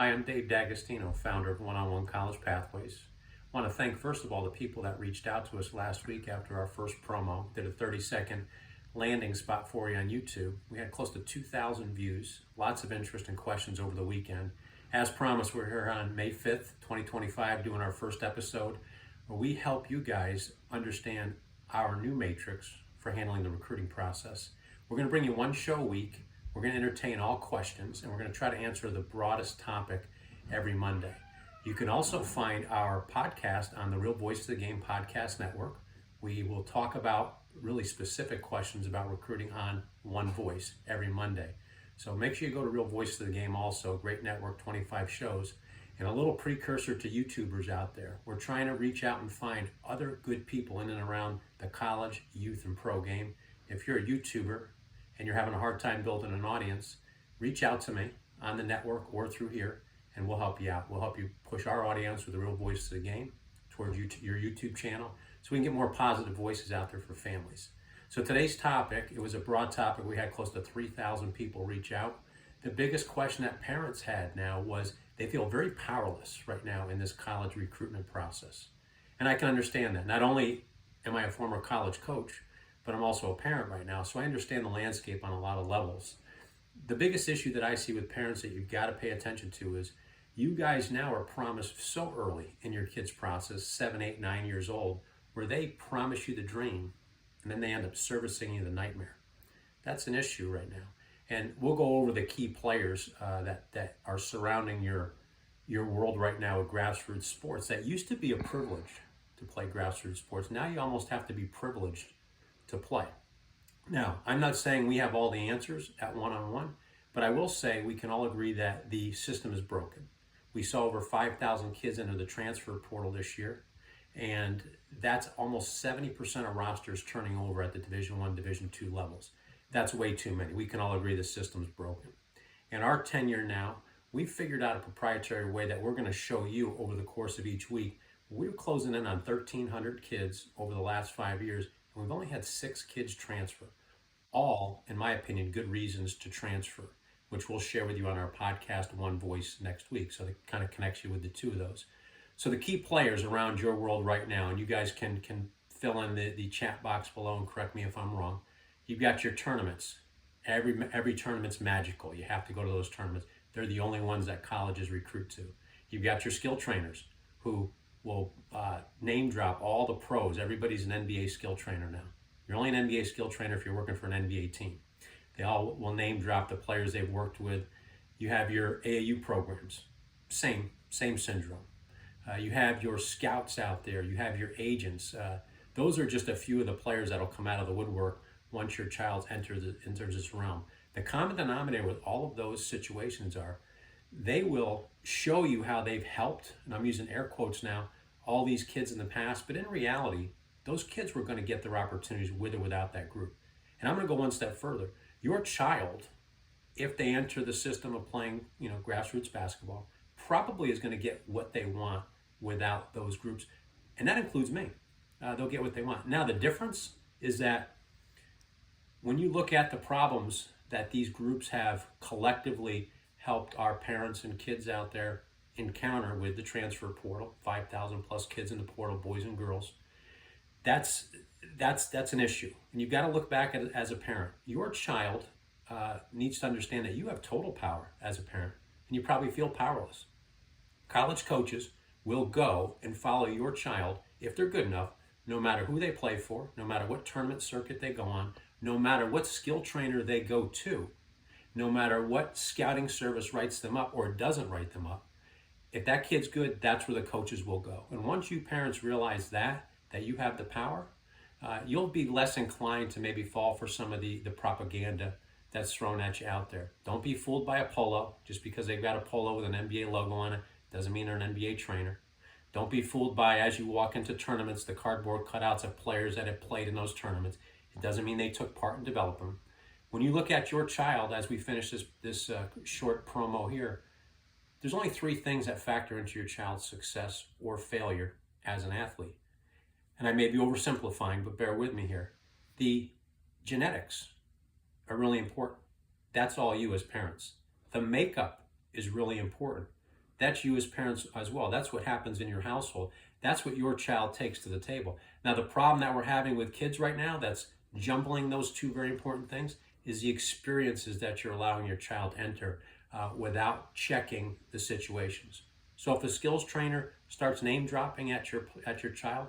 Hi, I'm Dave D'Agostino, founder of One-on-One College Pathways. I want to thank, first of all, the people that reached out to us last week after our first promo. Did a 30-second landing spot for you on YouTube. We had close to 2,000 views, lots of interest and questions over the weekend. As promised, we're here on May 5th, 2025, doing our first episode where we help you guys understand our new matrix for handling the recruiting process. We're going to bring you one show a week. We're going to entertain all questions, and we're going to try to answer the broadest topic every Monday. You can also find our podcast on the Real Voice of the Game podcast network. We will talk about really specific questions about recruiting on one voice every Monday. So make sure you go to Real Voice of the Game also, great network, 25 shows. And a little precursor to YouTubers out there. We're trying to reach out and find other good people in and around the college, youth, and pro game. If you're a YouTuber and you're having a hard time building an audience, reach out to me on the network or through here, and we'll help you out. We'll help you push our audience with the Real Voice of the Game towards your YouTube channel so we can get more positive voices out there for families. So today's topic, it was a broad topic. We had close to 3,000 people reach out. The biggest question that parents had now was they feel very powerless right now in this college recruitment process. And I can understand that. Not only am I a former college coach, but I'm also a parent right now, so I understand the landscape on a lot of levels. The biggest issue that I see with parents that you've got to pay attention to is you guys now are promised so early in your kids' process, 7, 8, 9 years old, where they promise you the dream, and then they end up servicing you the nightmare. That's an issue right now. And we'll go over the key players that are surrounding your world right now with grassroots sports. That used to be a privilege to play grassroots sports. Now you almost have to be privileged to play. Now, I'm not saying we have all the answers at one-on-one, but I will say we can all agree that the system is broken. We saw over 5,000 kids enter the transfer portal this year, and that's almost 70% of rosters turning over at the Division I, Division II levels. That's way too many. We can all agree the system's broken. In our tenure now, we've figured out a proprietary way that we're going to show you over the course of each week. We're closing in on 1,300 kids over the last 5 years, and we've only had 6 kids transfer. All, in my opinion, good reasons to transfer, which we'll share with you on our podcast, One Voice, next week. So that kind of connects you with the two of those. So the key players around your world right now, and you guys can fill in the chat box below and correct me if I'm wrong. You've got your tournaments. Every tournament's magical. You have to go to those tournaments. They're the only ones that colleges recruit to. You've got your skill trainers who will name drop all the pros. Everybody's an NBA skill trainer now. You're only an NBA skill trainer if you're working for an NBA team. They all will name drop the players they've worked with. You have your AAU programs. Same syndrome. You have your scouts out there. You have your agents. Those are just a few of the players that'll come out of the woodwork once your child enters this realm. The common denominator with all of those situations are they will show you how they've helped, and I'm using air quotes now, all these kids in the past, but in reality, those kids were going to get their opportunities with or without that group. And I'm going to go one step further. Your child, if they enter the system of playing, grassroots basketball, probably is going to get what they want without those groups. And that includes me. They'll get what they want. Now, the difference is that when you look at the problems that these groups have collectively helped our parents and kids out there encounter with the transfer portal, 5,000 plus kids in the portal, boys and girls, that's an issue. And you've got to look back at it as a parent. Your child needs to understand that you have total power as a parent, and you probably feel powerless. College coaches will go and follow your child, if they're good enough, no matter who they play for, no matter what tournament circuit they go on, no matter what skill trainer they go to, no matter what scouting service writes them up or doesn't write them up. If that kid's good, that's where the coaches will go. And once you parents realize that you have the power, you'll be less inclined to maybe fall for some of the propaganda that's thrown at you out there. Don't be fooled by a polo. Just because they've got a polo with an NBA logo on it doesn't mean they're an NBA trainer. Don't be fooled by, as you walk into tournaments, the cardboard cutouts of players that have played in those tournaments. It doesn't mean they took part in developing them. When you look at your child, as we finish this short promo here, there's only 3 things that factor into your child's success or failure as an athlete. And I may be oversimplifying, but bear with me here. The genetics are really important. That's all you as parents. The makeup is really important. That's you as parents as well. That's what happens in your household. That's what your child takes to the table. Now, the problem that we're having with kids right now that's jumbling those two very important things is the experiences that you're allowing your child to enter without checking the situations. So if a skills trainer starts name dropping at your child,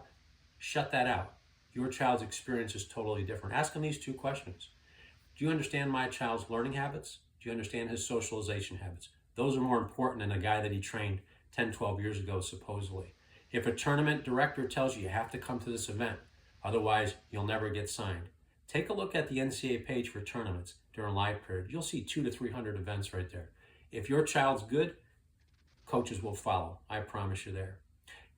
shut that out. Your child's experience is totally different. Ask them these two questions. Do you understand my child's learning habits? Do you understand his socialization habits? Those are more important than a guy that he trained 10, 12 years ago, supposedly. If a tournament director tells you have to come to this event, otherwise you'll never get signed, take a look at the NCAA page for tournaments during live period. You'll see 200 to 300 events right there. If your child's good, coaches will follow. I promise you there.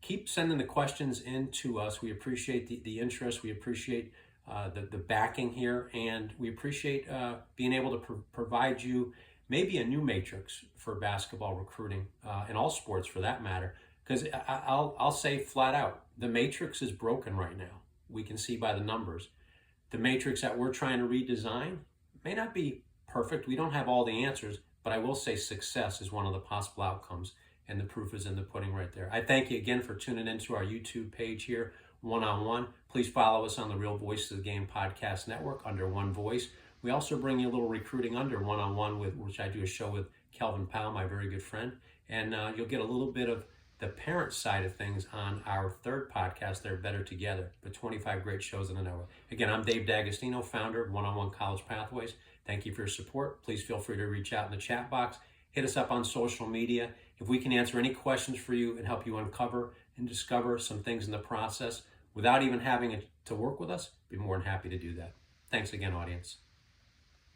Keep sending the questions in to us. We appreciate the interest. We appreciate the backing here, and we appreciate being able to provide you maybe a new matrix for basketball recruiting and all sports for that matter. Because I'll say flat out, the matrix is broken right now. We can see by the numbers. The matrix that we're trying to redesign may not be perfect. We don't have all the answers, but I will say success is one of the possible outcomes, and the proof is in the pudding right there. I thank you again for tuning into our YouTube page here, One-on-One. Please follow us on the Real Voice of the Game podcast network under One Voice. We also bring you a little recruiting under One-on-One, which I do a show with Kelvin Powell, my very good friend, and you'll get a little bit of the parent side of things on our third podcast, They're Better Together, the 25 great shows in the network. Again, I'm Dave D'Agostino, founder of One-on-One College Pathways. Thank you for your support. Please feel free to reach out in the chat box. Hit us up on social media. If we can answer any questions for you and help you uncover and discover some things in the process without even having to work with us, be more than happy to do that. Thanks again, audience.